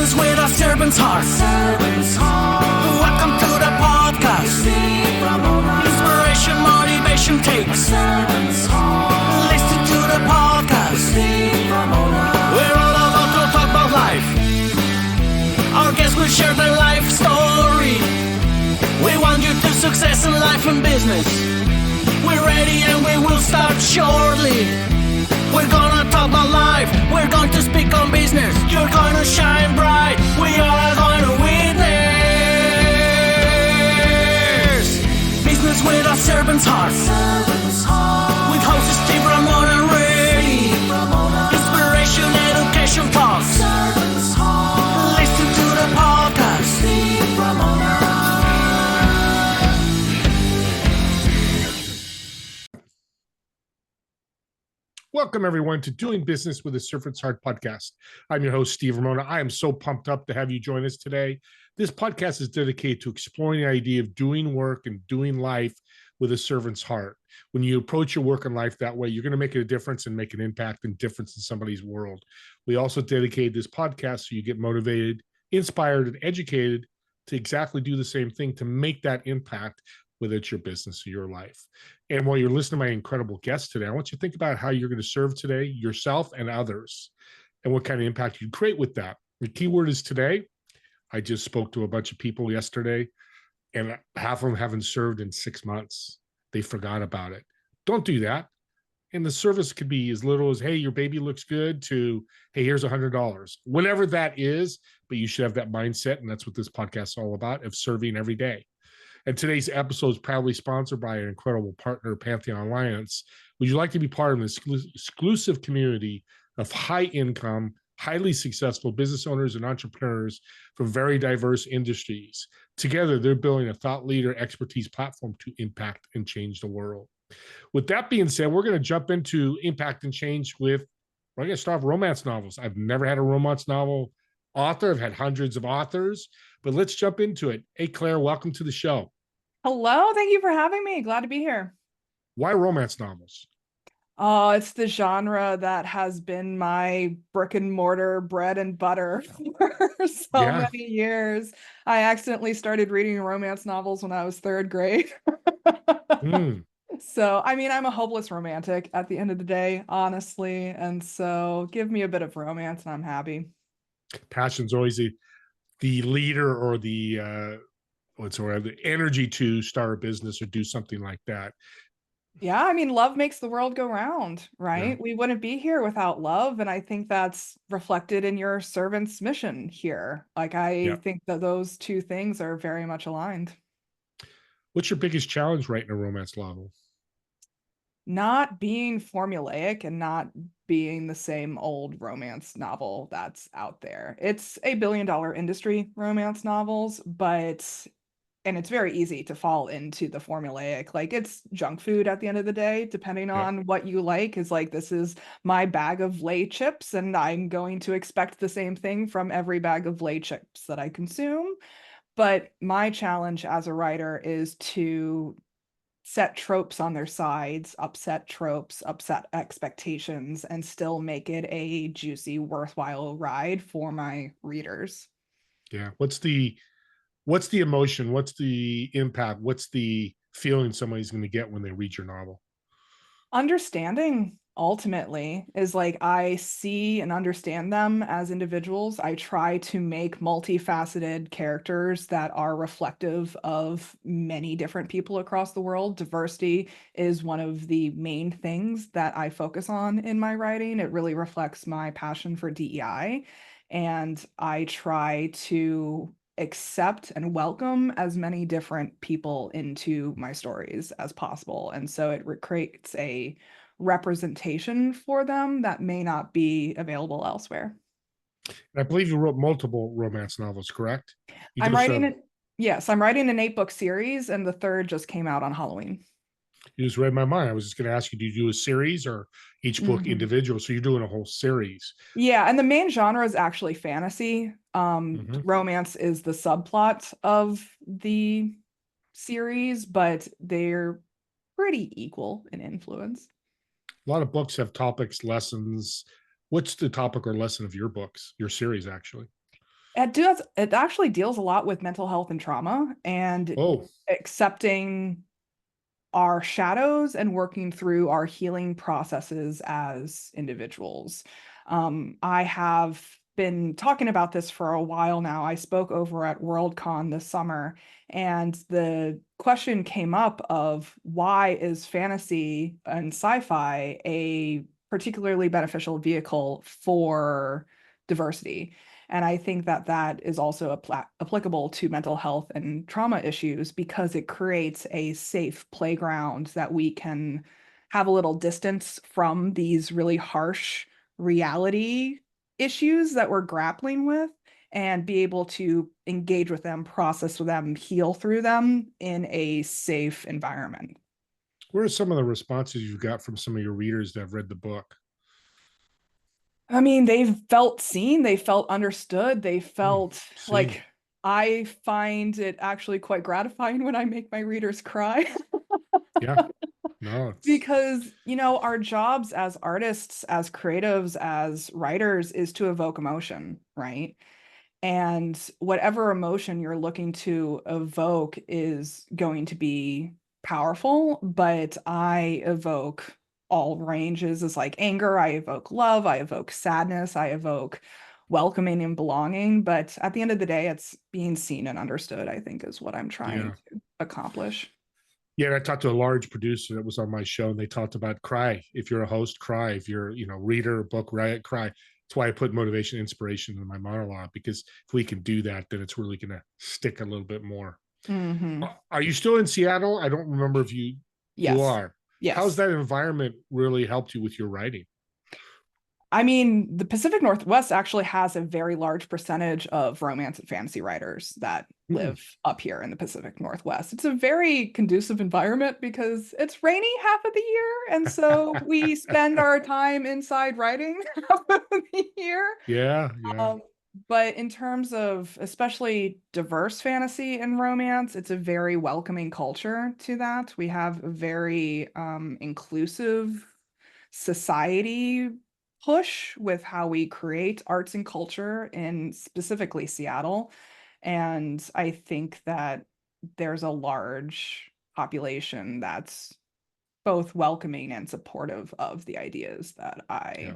business with a servant's heart. Welcome to the podcast. Inspiration, motivation takes. Listen to the podcast. We're all about to talk about life. Our guests will share their life story. We want you to success in life and business. We're ready and we will start shortly. We're gonna talk about life. We're going to speak on business. You're gonna shine bright. We are going to witness business with a servant's heart. With hosts Steve, Ramona, and Ray. Inspiration, education talks. Listen to the podcast. Steve, Ramona. Welcome, everyone, to Doing Business with a Servant's Heart podcast. I'm your host, Steve Ramona. I am so pumped up to have you join us today. This podcast is dedicated to exploring the idea of doing work and doing life with a servant's heart. When you approach your work and life that way, you're going to make a difference and make an impact and difference in somebody's world. We also dedicate this podcast so you get motivated, inspired, and educated to exactly do the same thing to make that impact, whether it's your business or your life. And while you're listening to my incredible guests today, I want you to think about how you're going to serve today, yourself and others, and what kind of impact you create with that. The key word is today. I just spoke to a bunch of people yesterday, and half of them haven't served in 6 months. They forgot about it. Don't do that. And the service could be as little as, hey, your baby looks good, to, hey, here's $100. Whatever that is, but you should have that mindset, and that's what this podcast is all about, of serving every day. And today's episode is proudly sponsored by our incredible partner, Pantheon Alliance. Would you like to be part of an exclusive community of high-income, highly successful business owners and entrepreneurs from very diverse industries? Together, they're building a thought leader expertise platform to impact and change the world. With that being said, we're going to jump into impact and change we're going to start with romance novels. I've never had a romance novel author. I've had hundreds of authors, but let's jump into it. Hey, Claire, welcome to the show. Hello, thank you for having me. Glad to be here. Why romance novels? Oh, it's the genre that has been my brick and mortar bread and butter for so many years. I accidentally started reading romance novels when I was third grade. So, I mean, I'm a hopeless romantic at the end of the day, honestly. And so give me a bit of romance and I'm happy. Passion's always the leader or the the energy to start a business or do something like that. Yeah, I mean, love makes the world go round, right? Yeah. We wouldn't be here without love. And I think that's reflected in your servant's mission here. Like, I think that those two things are very much aligned. What's your biggest challenge writing a romance novel? Not being formulaic and not being the same old romance novel that's out there. It's a billion-dollar industry, romance novels, and it's very easy to fall into the formulaic. Like, it's junk food at the end of the day, depending on what you like. Is like, this is my bag of Lay chips, and I'm going to expect the same thing from every bag of Lay chips that I consume. But my challenge as a writer is to set tropes on their sides, upset tropes, upset expectations, and still make it a juicy, worthwhile ride for my readers. Yeah. What's the emotion? What's the impact? What's the feeling somebody's going to get when they read your novel? Understanding, ultimately, is like, I see and understand them as individuals. I try to make multifaceted characters that are reflective of many different people across the world. Diversity is one of the main things that I focus on in my writing. It really reflects my passion for DEI, and I try to accept and welcome as many different people into my stories as possible. And so it creates a representation for them that may not be available elsewhere. I believe you wrote multiple romance novels, correct? I'm writing an 8-book series, and the third just came out on Halloween. You just read my mind. I was just going to ask you, do you do a series or each book individual? So you're doing a whole series. Yeah, and the main genre is actually fantasy. Romance is the subplot of the series, but they're pretty equal in influence. A lot of books have topics, lessons. What's the topic or lesson of your books, your series, actually? It actually deals a lot with mental health and trauma and Oh, accepting our shadows and working through our healing processes as individuals. I have been talking about this for a while now. I spoke over at Worldcon this summer, and the question came up of why is fantasy and sci-fi a particularly beneficial vehicle for diversity? And I think that that is also applicable to mental health and trauma issues because it creates a safe playground that we can have a little distance from these really harsh reality issues that we're grappling with and be able to engage with them, process with them, heal through them in a safe environment. what are some of the responses you've got from some of your readers that have read the book? I mean, they felt seen, they felt understood, they Hmm, felt seen. like I find it actually quite gratifying when I make my readers cry Yeah. No, it's because, you know, our jobs as artists, as creatives, as writers is to evoke emotion, right? And whatever emotion you're looking to evoke is going to be powerful, but I evoke all ranges as like anger, I evoke love, I evoke sadness, I evoke welcoming and belonging. But at the end of the day, it's being seen and understood, I think, is what I'm trying yeah. to accomplish. Yeah, and I talked to a large producer that was on my show, and they talked about cry. If you're a host, cry. If you're, reader, book, write, cry. That's why I put motivation, inspiration in my monologue, because if we can do that, then it's really going to stick a little bit more. Hmm. Are you still in Seattle? I don't remember if you Yes. are. How's Yes. that environment really helped you with your writing? I mean, the Pacific Northwest actually has a very large percentage of romance and fantasy writers that Hmm. live up here in the Pacific Northwest. It's a very conducive environment because it's rainy half of the year, and so we spend our time inside writing half of the year. Yeah, yeah, Um, but in terms of especially diverse fantasy and romance, it's a very welcoming culture to that. We have a very inclusive society push with how we create arts and culture in specifically Seattle. And I think that there's a large population that's both welcoming and supportive of the ideas that yeah. I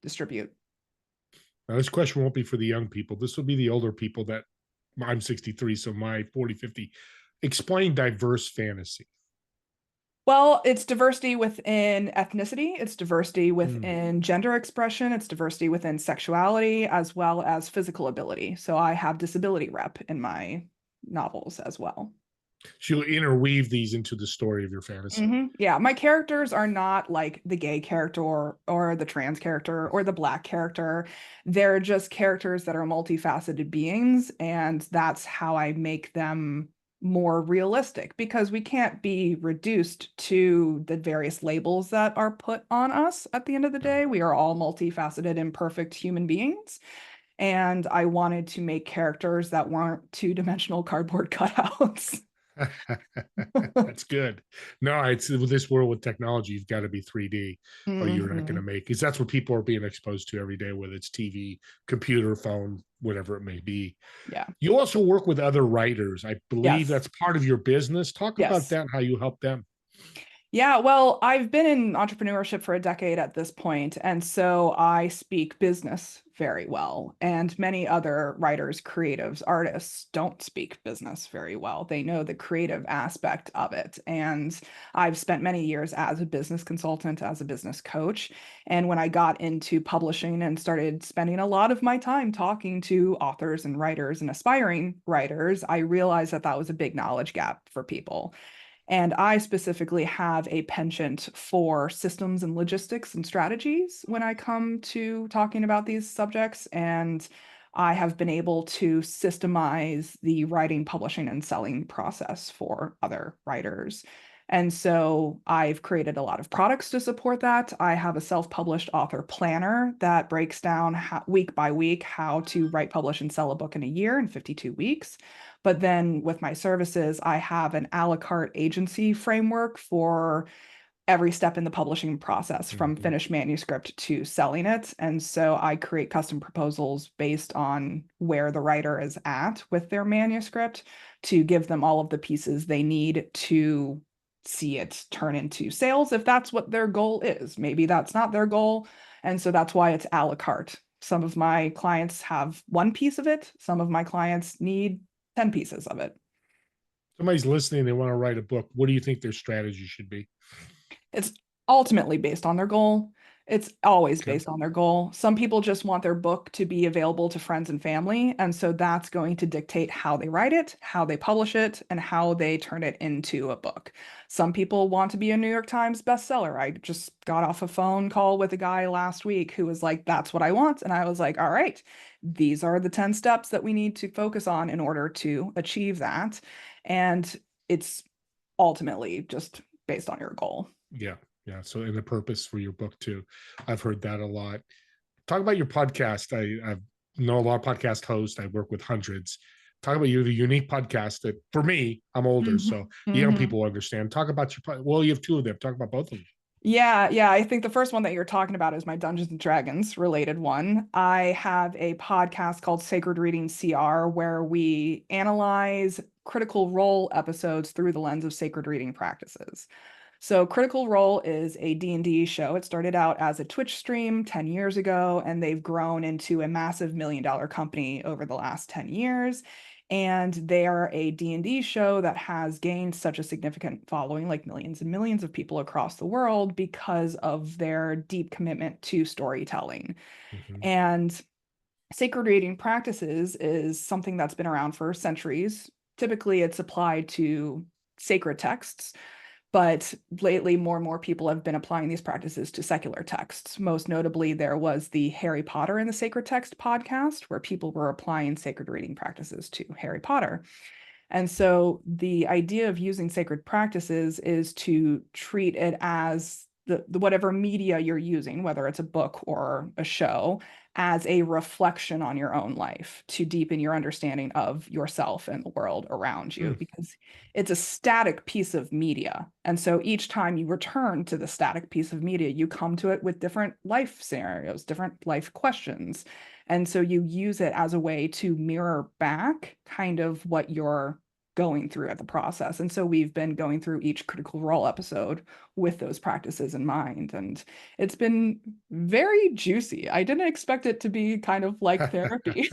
distribute. Now, this question won't be for the young people. This will be the older people that I'm 63, so my 40, 50. Explain diverse fantasy. Well, it's diversity within ethnicity, it's diversity Hmm. within gender expression, it's diversity within sexuality, as well as physical ability. So I have disability rep in my novels as well. She'll interweave these into the story of your fantasy. Yeah, my characters are not like the gay character or the trans character or the black character. They're just characters that are multifaceted beings, and that's how I make them more realistic because we can't be reduced to the various labels that are put on us at the end of the Yeah. day. We are all multifaceted, imperfect human beings. And I wanted to make characters that weren't two-dimensional cardboard cutouts. That's good. No, it's with this world with technology, you've got to be 3D or you're not going to Mhm. make, because that's what people are being exposed to every day, whether it's TV, computer, phone, whatever it may be. Yeah. You also work with other writers. I believe Yes. that's part of your business. Talk about Yes. that and how you help them. Yeah, well, I've been in entrepreneurship for a decade at this point, and so I speak business very well. And many other writers, creatives, artists don't speak business very well. They know the creative aspect of it. And I've spent many years as a business consultant, as a business coach. And when I got into publishing and started spending a lot of my time talking to authors and writers and aspiring writers, I realized that that was a big knowledge gap for people. And I specifically have a penchant for systems and logistics and strategies when I come to talking about these subjects. And I have been able to systemize the writing, publishing, and selling process for other writers. And so I've created a lot of products to support that. I have a self-published author planner that breaks down week by week how to write, publish, and sell a book in a year in 52 weeks. But then with my services, I have an a la carte agency framework for every step in the publishing process from Mhm. finished manuscript to selling it. And so I create custom proposals based on where the writer is at with their manuscript to give them all of the pieces they need to see it turn into sales if that's what their goal is. Maybe that's not their goal. And so that's why it's a la carte. Some of my clients have one piece of it. Some of my clients need 10 pieces of it. Somebody's listening, they want to write a book. What do you think their strategy should be? It's ultimately based on their goal. It's always Okay. based on their goal. Some people just want their book to be available to friends and family. And so that's going to dictate how they write it, how they publish it, and how they turn it into a book. Some people want to be a New York Times bestseller. I just got off a phone call with a guy last week who was like, that's what I want. And I was like, all right, these are the 10 steps that we need to focus on in order to achieve that. And it's ultimately just based on your goal. Yeah. Yeah. So, and the purpose for your book too. I've heard that a lot. Talk about your podcast. I know a lot of podcast hosts. I work with hundreds. Talk about you have a unique podcast that for me, I'm older, Mhm. so young Mhm. people understand. Talk about well, you have two of them. Talk about both of them. Yeah. I think the first one that you're talking about is my Dungeons and Dragons related one. I have a podcast called Sacred Reading CR where we analyze Critical Role episodes through the lens of sacred reading practices. So Critical Role is a D&D show. It started out as a Twitch stream 10 years ago, and they've grown into a massive $1 million company over the last 10 years. And they are a D&D show that has gained such a significant following, like millions and millions of people across the world, because of their deep commitment to storytelling. Mhm. And sacred reading practices is something that's been around for centuries. Typically, it's applied to sacred texts, but lately more and more people have been applying these practices to secular texts. Most notably, there was the Harry Potter and the Sacred Text podcast, where people were applying sacred reading practices to Harry Potter. And so the idea of using sacred practices is to treat it as the whatever media you're using, whether it's a book or a show, as a reflection on your own life to deepen your understanding of yourself and the world around you, Mm. because it's a static piece of media. And so each time you return to the static piece of media, you come to it with different life scenarios, different life questions. And so you use it as a way to mirror back kind of what you're going through at the process. And so we've been going through each Critical Role episode with those practices in mind. And it's been very juicy. I didn't expect it to be kind of like therapy,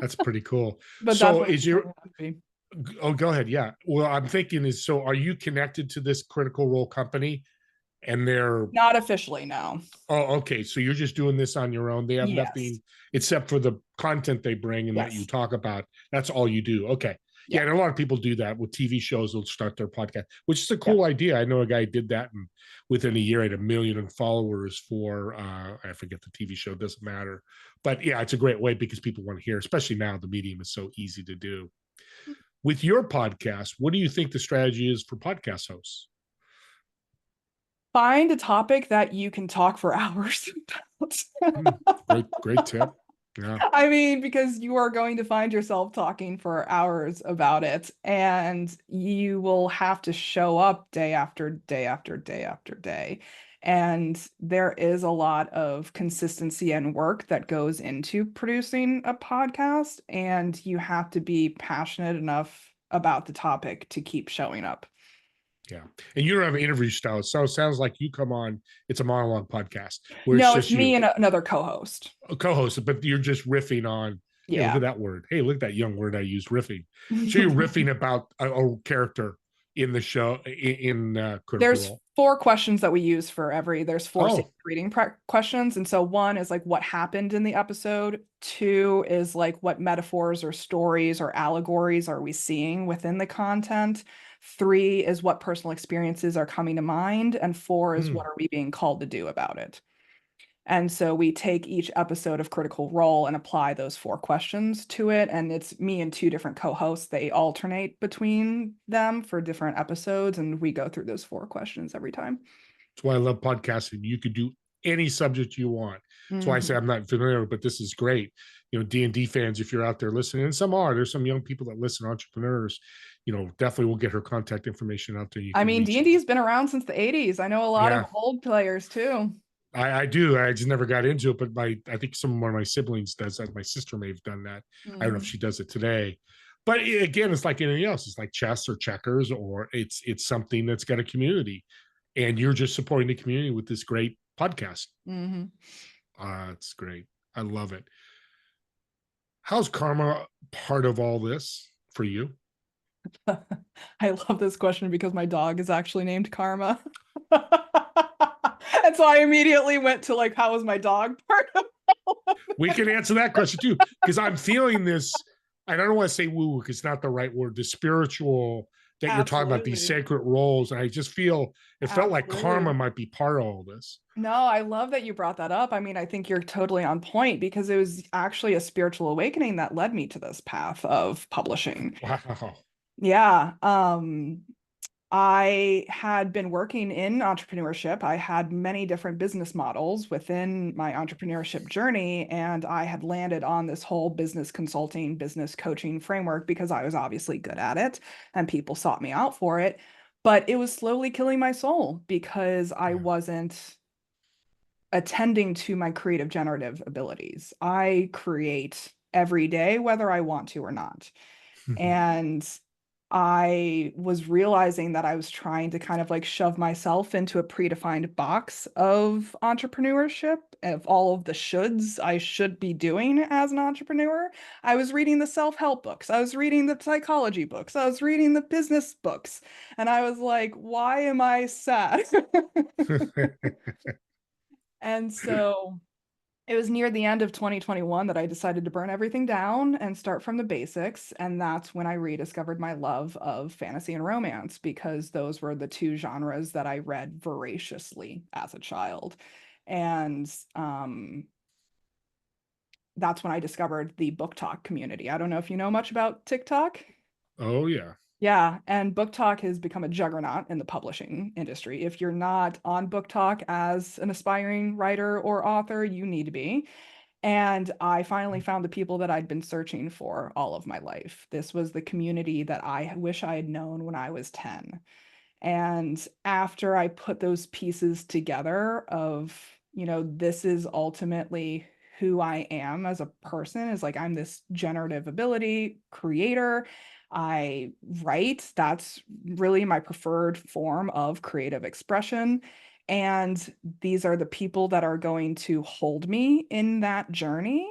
That's pretty cool. but that's So what is it's your turned out to be. oh, go ahead. Yeah. Well, I'm thinking is so are you connected to this Critical Role company and they're Not officially, no. oh, okay. So you're just doing this on your own. They have Yes. nothing except for the content they bring and that you Yes. talk about. That's all you do. Okay. Yeah, Yeah. and a lot of people do that with TV shows. They'll start their podcast, which is a Yeah. cool idea. I know a guy did that, and within a year, had 1 million followers for I forget the TV show. Doesn't matter, but yeah, it's a great way because people want to hear, especially now the medium is so easy to do. With your podcast, what do you think the strategy is for podcast hosts? Find a topic that you can talk for hours Hmm, about. great tip. Yeah. I mean, because you are going to find yourself talking for hours about it, and you will have to show up day after day after day after day. And there is a lot of consistency and work that goes into producing a podcast, and you have to be passionate enough about the topic to keep showing up. Yeah. And you don't have an interview style. So it sounds like you come on, it's a monologue podcast where it's No, it's just me you, and another co-host. a co-host, but you're just riffing on, hey, look Yeah. at that word. Hey, look at that young word I use, riffing. So you're riffing about a character in the show in Critical There's Role. 4 questions that we use for there's 4 safe Oh, reading questions. And so one is like what happened in the episode. 2 is like what metaphors or stories or allegories are we seeing within the content. 3 is what personal experiences are coming to mind. And 4 is what hmm. are we being called to do about it. And so we take each episode of Critical Role and apply those 4 questions to it. And it's me and 2 different co-hosts. They alternate between them for different episodes. And we go through those 4 questions every time. That's why I love podcasting. You could do any subject you want. That's why I say Mhm. I'm not familiar, but this is great. D&D fans, if you're out there listening, and there's some young people that listen, entrepreneurs, definitely will get her contact information out there. You I can mean, reach D&D's out. been around since the 80s. I know a lot of Yeah, old players too. I do. I just never got into it, but I think one of my siblings does that. My sister may have done that. I don't know if Mhm. she does it today. But again, it's like anything else. It's like chess or checkers, or it's something that's got a community, and you're just supporting the community with this great podcast. Mhm. It's great. I love it. How's karma part of all this for you? I love this question because my dog is actually named Karma. And so I immediately went to like, how is my dog part of all of We it? can answer that question too, because I'm feeling this. I don't want to say woo woo, because it's not the right word. The spiritual that you're talking about, these Absolutely. sacred roles. And I just feel it felt like karma Absolutely. might be part of all this. No, I love that you brought that up. I mean, I think you're totally on point because it was actually a spiritual awakening that led me to this path of publishing. Wow. Yeah. I had been working in entrepreneurship. I had many different business models within my entrepreneurship journey, and I had landed on this whole business consulting, business coaching framework because I was obviously good at it and people sought me out for it. But it was slowly killing my soul because I Yeah. wasn't attending to my creative generative abilities. I create every day, whether I want to or not. And I was realizing that I was trying to kind of like shove myself into a predefined box of entrepreneurship, of all of the shoulds I should be doing as an entrepreneur. I was reading the self-help books, I was reading the psychology books, I was reading the business books, and I was like, why am I sad? And so it was near the end of 2021 that I decided to burn everything down and start from the basics. And that's when I rediscovered my love of fantasy and romance because those were the two genres that I read voraciously as a child. And that's when I discovered the BookTok community. I don't know if you know much about TikTok. Oh yeah. Yeah, and BookTok has become a juggernaut in the publishing industry. If you're not on BookTok as an aspiring writer or author, you need to be. And I finally found the people that I'd been searching for all of my life. This was the community that I wish I had known when I was 10. And after I put those pieces together of, this is ultimately who I am as a person, is like I'm this generative ability creator. I write. That's really my preferred form of creative expression. And these are the people that are going to hold me in that journey.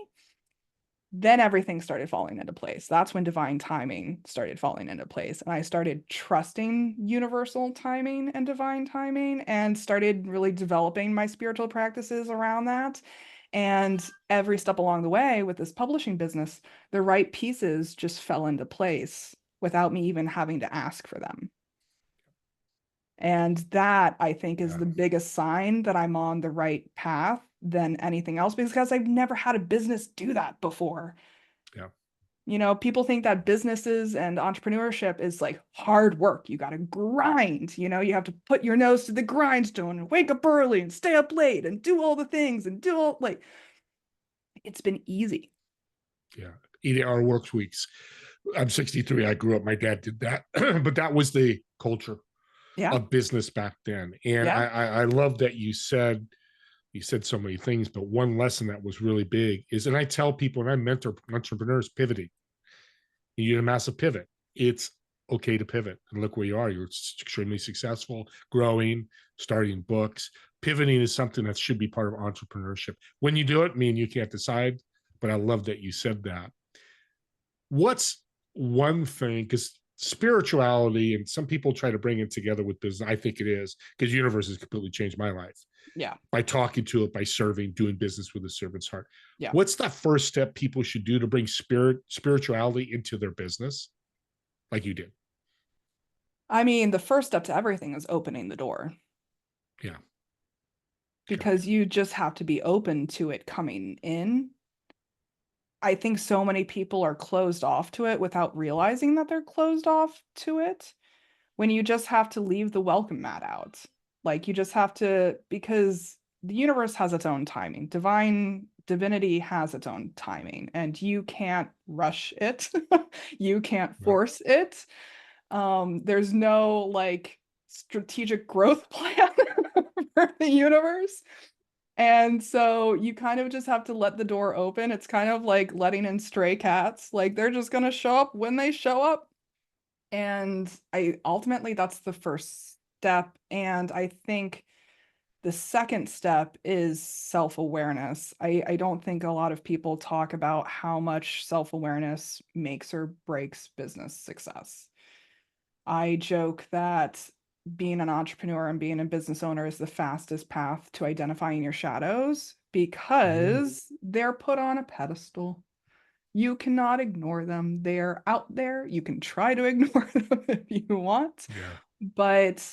Then everything started falling into place. That's when divine timing started falling into place. And I started trusting universal timing and divine timing and started really developing my spiritual practices around that. And every step along the way with this publishing business, the right pieces just fell into place without me even having to ask for them. And that I think is Yeah. the biggest sign that I'm on the right path than anything else because I've never had a business do that before. Yeah. People think that businesses and entrepreneurship is like hard work. You got to grind, you have to put your nose to the grindstone and wake up early and stay up late and do all the things and do all like it's been easy. Yeah. Eating our work weeks. I'm 63. I grew up. My dad did that, but that was the culture Yeah. of business back then. And Yeah. I love that you said so many things, but one lesson that was really big is, and I tell people and I mentor entrepreneurs, pivoting. You need a massive pivot. It's okay to pivot. And look where you are. You're extremely successful, growing, starting books. Pivoting is something that should be part of entrepreneurship. When you do it, me and you can't decide, but I love that you said that. What's one thing, because spirituality and some people try to bring it together with business. I think it is because universe has completely changed my life Yeah. by talking to it, by serving, doing business with a servant's heart. Yeah. What's that first step people should do to bring spirituality into their business, like you did? I mean, the first step to everything is opening the door Yeah. Okay. because you just have to be open to it coming in. I think so many people are closed off to it without realizing that they're closed off to it when you just have to leave the welcome mat out. Like you just have to, because the universe has its own timing. Divinity has its own timing, and you can't rush it. You can't Right. force it. There's no like strategic growth plan for the universe. And so you kind of just have to let the door open. It's kind of like letting in stray cats. Like they're just going to show up when they show up. And I ultimately that's the first step. And I think the second step is self-awareness. I don't think a lot of people talk about how much self-awareness makes or breaks business success. I joke that being an entrepreneur and being a business owner is the fastest path to identifying your shadows because they're put on a pedestal. You cannot ignore them. They're out there. You can try to ignore them if you want, Yeah. but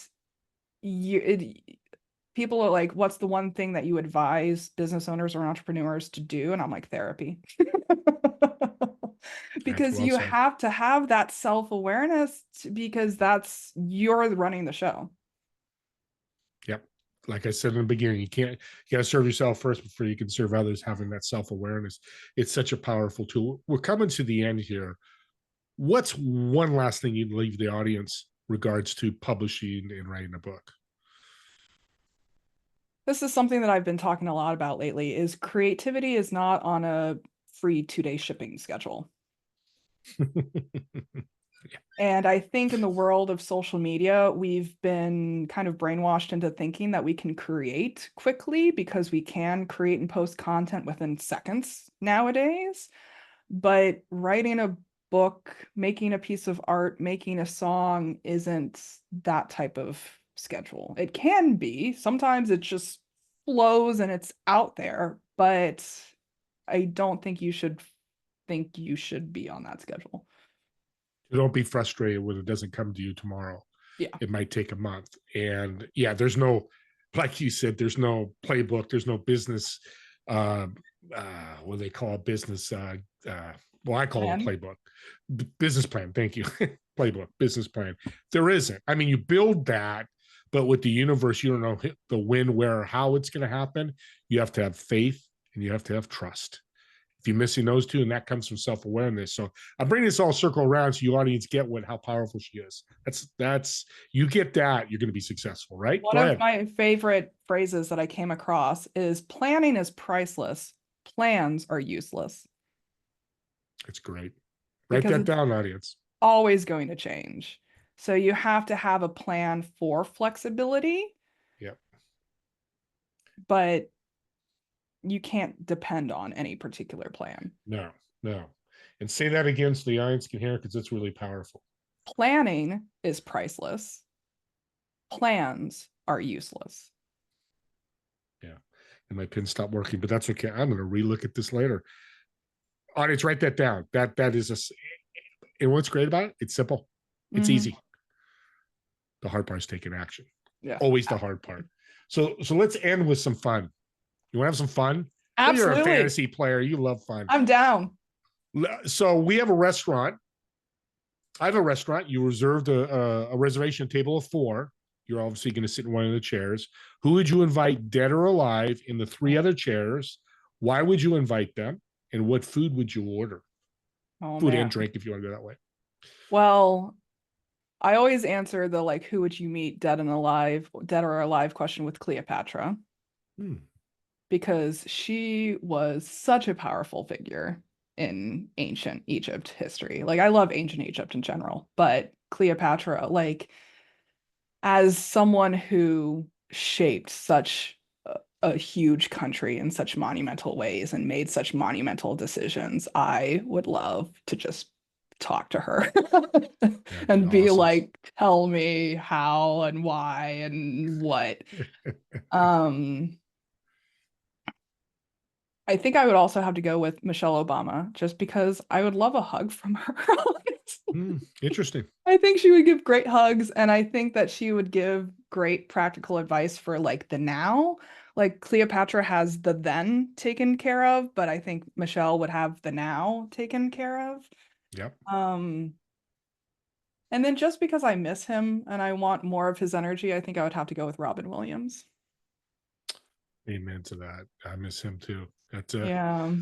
people are like, what's the one thing that you advise business owners or entrepreneurs to do? And I'm like, therapy. That's Because well you said. have to have that self-awareness because you're running the show. Yep. Like I said in the beginning, you got to serve yourself first before you can serve others. Having that self-awareness, it's such a powerful tool. We're coming to the end here. What's one last thing you'd leave the audience regards to publishing and writing a book? This is something that I've been talking a lot about lately is creativity is not on a free 2-day shipping schedule. And I think in the world of social media, we've been kind of brainwashed into thinking that we can create quickly because we can create and post content within seconds nowadays. But writing a book, making a piece of art, making a song isn't that type of schedule. It can be. Sometimes it just flows and it's out there, but I don't think you should be on that schedule. Don't be frustrated when it doesn't come to you tomorrow. Yeah. It might take a month. And yeah, there's no, like you said, there's no playbook, there's no business, what do they call a business? Well, I call it a playbook, business plan. Thank you. Playbook, business plan. There isn't. I mean, you build that, but with the universe, you don't know the when, where, or how it's going to happen. You have to have faith and you have to have trust. If you're missing those two, and that comes from self-awareness. So I'm bringing this all circle around so you audience get how powerful she is. That's you get that, you're going to be successful, right? One of my favorite phrases that I came across is planning is priceless. Plans are useless. It's great. Write that down, audience. Always going to change. So you have to have a plan for flexibility. Yep. But you can't depend on any particular plan. No. And say that again so the audience can hear it because it's really powerful. Planning is priceless. Plans are useless. Yeah. And my pin stopped working, but that's okay. I'm going to relook at this later. Audience, write that down. That is and what's great about it? It's simple. It's easy. The hard part is taking action. Yeah. Always the hard part. So let's end with some fun. You want to have some fun? Absolutely. You're a fantasy player. You love fun. I'm down. So we have a restaurant. I have a restaurant. You reserved a reservation table of 4. You're obviously going to sit in one of the chairs. Who would you invite, dead or alive, in the 3 other chairs? Why would you invite them? And what food would you order? Food and drink, if you want to go that way. Well, I always answer the like, who would you meet, dead or alive question with Cleopatra. Because she was such a powerful figure in ancient Egypt history. Like I love ancient Egypt in general, but Cleopatra, like as someone who shaped such a huge country in such monumental ways and made such monumental decisions, I would love to just talk to her and be awesome. Like, tell me how and why and what. I think I would also have to go with Michelle Obama just because I would love a hug from her. Interesting. I think she would give great hugs, and I think that she would give great practical advice for like the now. Like Cleopatra has the then taken care of, but I think Michelle would have the now taken care of. Yep. And then just because I miss him and I want more of his energy, I think I would have to go with Robin Williams. Amen to that. I miss him too. That's Yeah.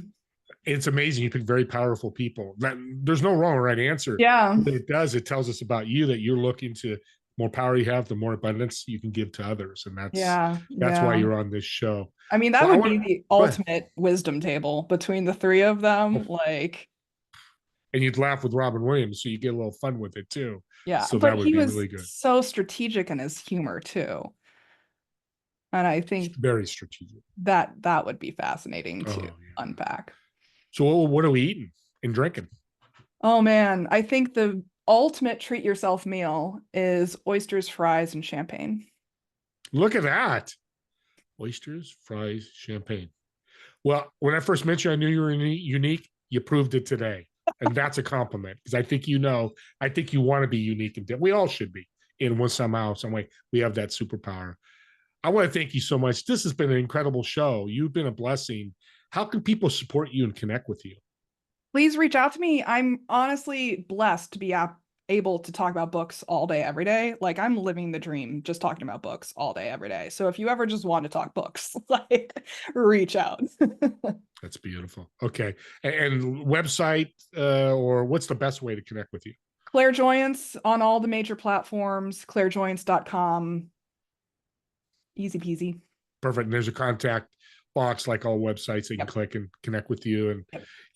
it's amazing. You pick very powerful people. There's no wrong or right answer. Yeah. What it does, it tells us about you that you're looking to more power you have, the more abundance you can give to others. And Yeah. that's why Yeah. you're on this show. I mean, that Well, I would want be the go ahead. ultimate wisdom table between the three of them. Oh, Like, and you'd laugh with Robin Williams, so you get a little fun with it too. yeah, So but that would he be was really good. so strategic in his humor too. And I think Very strategic. that would be fascinating Oh to yeah. unpack. So what are we eating and drinking? Oh man, I think the ultimate treat yourself meal is oysters, fries, and champagne. Look at that. Oysters, fries, champagne. Well, when I first met you, I knew you were unique. You proved it today. And that's a compliment because I think you want to be unique and we all should be in one somehow, some way. We have that superpower. I want to thank you so much. This has been an incredible show. You've been a blessing. How can people support you and connect with you? Please reach out to me. I'm honestly blessed to be able to talk about books all day, every day. Like I'm living the dream just talking about books all day, every day. So if you ever just want to talk books, like reach out. That's beautiful. Okay. And website or what's the best way to connect with you? ClaireJoyance on all the major platforms, clairejoyance.com. Easy peasy. Perfect. And there's a contact box like all websites that you can click and connect with you. And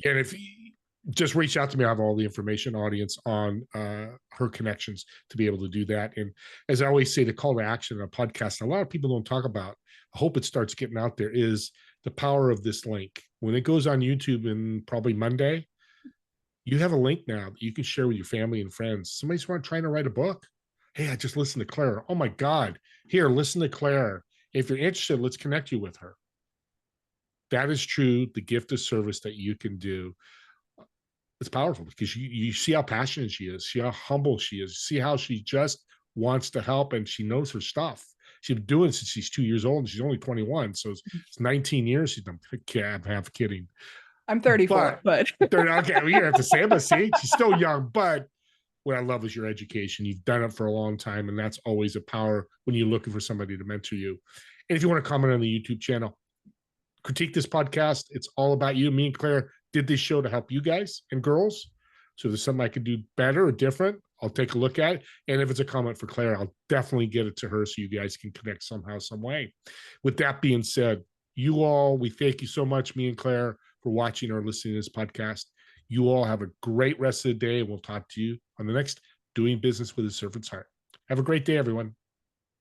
if you just reach out to me, I have all the information audience on her connections to be able to do that. And as I always say, the call to action in a podcast, a lot of people don't talk about, I hope it starts getting out there, is the power of this link. When it goes on YouTube in probably Monday, you have a link now that you can share with your family and friends. Somebody's trying to write a book. Hey, I just listened to Claire. Oh my God. Here, listen to Claire. If you're interested, let's connect you with her. That is true. The gift of service that you can do. It's powerful because you see how passionate she is, see how humble she is, see how she just wants to help and she knows her stuff. She's been doing it since she's 2 years old and she's only 21. So it's 19 years. She's done. I'm half kidding. I'm 34, but okay, well, you don't have to say it, but see, she's still young. But what I love is your education. You've done it for a long time, and that's always a power when you're looking for somebody to mentor you. And if you want to comment on the YouTube channel, critique this podcast. It's all about you. Me and Claire did this show to help you guys and girls. So if there's something I could do better or different, I'll take a look at it. And if it's a comment for Claire, I'll definitely get it to her so you guys can connect somehow, some way. With that being said, you all, we thank you so much, me and Claire, for watching or listening to this podcast. You all have a great rest of the day, and we'll talk to you on the next Doing Business with a Servant's Heart. Have a great day, everyone.